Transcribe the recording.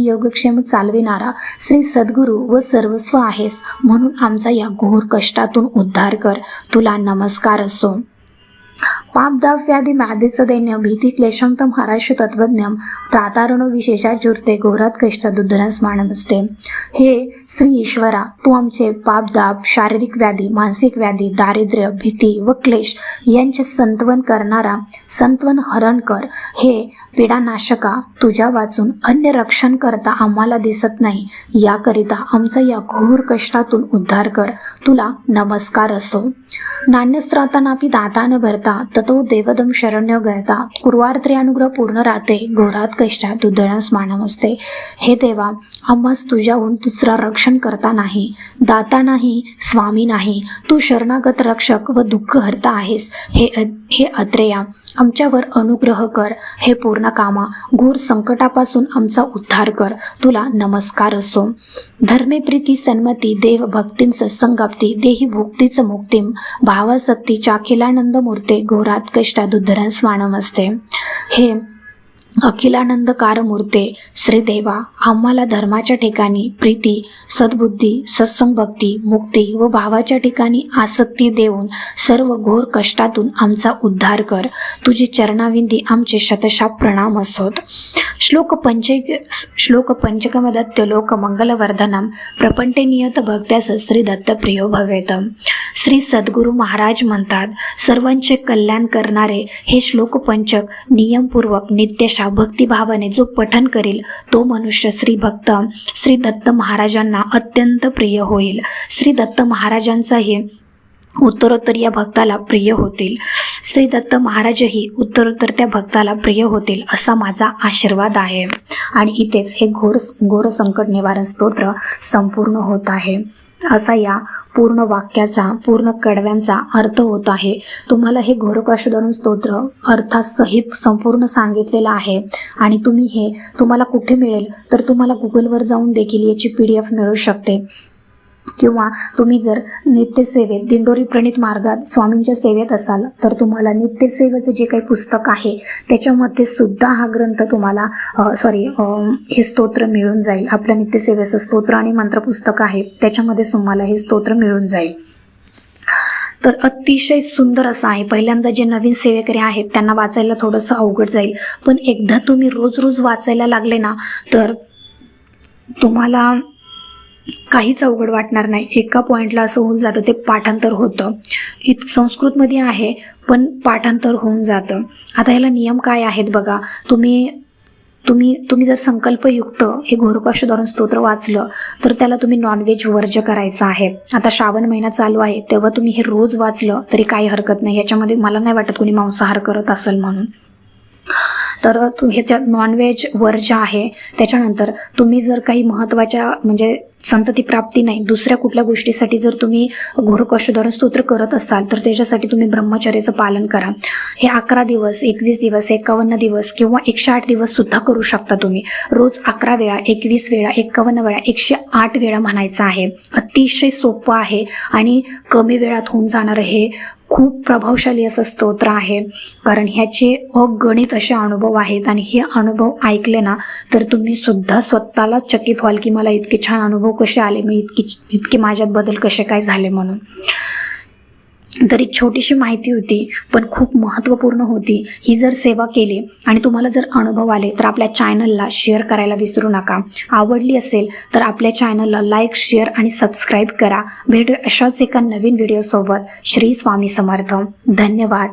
योगक्षेम चालविणारा श्री सद्गुरू व सर्वस्व आहेस, म्हणून आमचा या घोर कष्टातून उद्धार कर. तुला नमस्कार असो. पाप दाप व्याधी म्यादेचं दैन्य भीती क्लेशम तम हराशु तत्वज्ञम त्रातारणो विशेषा जुरते घोरात कष्ट दुर्धनस मानमस्ते. हे श्री ईश्वरा, तू आमचे पाप दाप, शारीरिक व्याधी, मानसिक व्याधी, दारिद्र्य, भीती व क्लेश यांचे संतवन करणारा, संतवन हरण कर. हे पीडानाशका, तुझ्या वाचून अन्य रक्षण करता आम्हाला दिसत नाही, याकरिता आमचा या घोर कष्टातून उद्धार कर. तुला नमस्कार असो. नान्यस्त्रातानापि दातान भरता ततो देवदम शरण्य गयता कुर्वार्त्रे अनुग्रह पूर्ण राहते घोरात कष्टात दुर्धनस मानमस्ते. हे देवा, आम्हास तुझ्याहून दुसरा रक्षण करता नाही, दाता नाही, स्वामी नाही. तू शरणागत रक्षक व दुःख हरता आहेस. हे अत्रेया, आमच्यावर अनुग्रह कर. हे पूर्ण कामा, घोर संकटापासून आमचा उद्धार कर. तुला नमस्कार असो. धर्मे प्रीती सन्मती देव भक्तिम सत्संगाप्ती देही भुक्तीच मुक्तिम भावासक्ती चाखिलानंद मूर्ते घोरात कष्टा दुर्धनस मानमस्ते. हे अखिलानंदकार मूर्ते श्रीदेवा, आम्हाला धर्माच्या ठिकाणी प्रीती, सद्बुद्धी, सत्संग भक्ती, मुक्ती व भावाच्या ठिकाणी आसक्ती देऊन सर्व घोर कष्टातून आमचा उद्धार कर. तुझी चरणाविंदी आमचे शतशः प्रणाम असोत. श्लोक पंचकमदत्त लोक मंगलवर्धनम प्रपंटे नियत भक्त्यास श्री दत्त प्रियो भवेत. श्री सद्गुरू महाराज म्हणतात, सर्वांचे कल्याण करणारे हे श्लोक पंचक नियमपूर्वक नित्य भक्तिभावाने जो पठन करेल तो मनुष्य श्री दत्त महाराजांना अत्यंत प्रिय होईल. श्री दत्त महाराजांचा हे उत्तरोत्तर या भक्ताला प्रिय होतील. श्री दत्त महाराजही उत्तरोत्तर त्या भक्ताला प्रिय होतील असा माझा आशीर्वाद आहे. आणि इथेच हे घोर संकट निवारण स्तोत्र संपूर्ण होत आहे. असा या पूर्ण वाक्याचा, पूर्ण कडव्यांचा अर्थ होत आहे. तुम्हाला हे घोरकष्टधरण स्तोत्र अर्थासहित संपूर्ण सांगितलेलं आहे. आणि तुम्हाला कुठे मिळेल तर तुम्हाला गुगलवर जाऊन देखील याची PDF मिळू शकते. किंवा तुम्ही जर नित्यसेवेत दिंडोरी प्रणित मार्गात स्वामींच्या सेवेत असाल तर तुम्हाला नित्यसेवेचं जे काही पुस्तक आहे त्याच्यामध्ये सुद्धा हा ग्रंथ तुम्हाला हे स्तोत्र मिळून जाईल. आपल्या नित्यसेवेचं स्तोत्र आणि मंत्रपुस्तक आहे त्याच्यामध्ये तुम्हाला हे स्तोत्र मिळून जाईल. तर अतिशय सुंदर असं आहे. पहिल्यांदा जे नवीन सेवेकरी आहेत त्यांना वाचायला थोडंसं अवघड जाईल, पण एकदा तुम्ही रोज वाचायला लागले ना तर तुम्हाला काहीच अवघड वाटणार नाही. एका पॉईंटला असं होऊन जातं, ते पाठांतर होतं. संस्कृतमध्ये आहे पण पाठांतर होऊन जातं. आता ह्याला नियम काय आहेत बघा. तुम्ही जर संकल्पयुक्त हे घोरकष्टधरण स्तोत्र वाचलं तर त्याला तुम्ही नॉनव्हेज वर्ज्य करायचं आहे. आता श्रावण महिना चालू आहे तेव्हा तुम्ही हे रोज वाचलं तरी काही हरकत नाही. याच्यामध्ये मला नाही वाटत कोणी मांसाहार करत असेल म्हणून. तर हे त्या नॉनव्हेज वर्ज्य आहे. त्याच्यानंतर तुम्ही जर काही महत्त्वाच्या म्हणजे संतती प्राप्ती नाही, दुसऱ्या कुठल्या गोष्टीसाठी जर तुम्ही घोरकष्टधरण स्तोत्र करत असाल तर त्याच्यासाठी तुम्ही ब्रह्मचर्याचं पालन करा. हे 11 दिवस, 21 दिवस, 51 दिवस किंवा 108 दिवस सुद्धा करू शकता तुम्ही. रोज 11 वेळा, 21 वेळा, 51 वेळा, 108 वेळा म्हणायचं आहे. अतिशय सोपं आहे आणि कमी वेळात होऊन जाणारं हे खूप प्रभावशाली असं स्तोत्र आहे. कारण ह्याचे अगणित असे अनुभव आहेत आणि हे अनुभव ऐकले ना तर तुम्ही सुद्धा स्वतःला चकित व्हाल की मला इतके छान अनुभव कसे आले, मी इतके माझ्यात बदल कसे काय झाले म्हणून. तरी छोटीशी माहिती होती पण खूप महत्त्वपूर्ण होती. ही जर सेवा केली आणि तुम्हाला जर अनुभव आले तर आपल्या चॅनलला शेअर करायला विसरू नका. आवडली असेल तर आपल्या चॅनलला लाईक, शेअर आणि सबस्क्राईब करा. भेटूया अशाच एका नवीन व्हिडिओसोबत. श्री स्वामी समर्थ. धन्यवाद.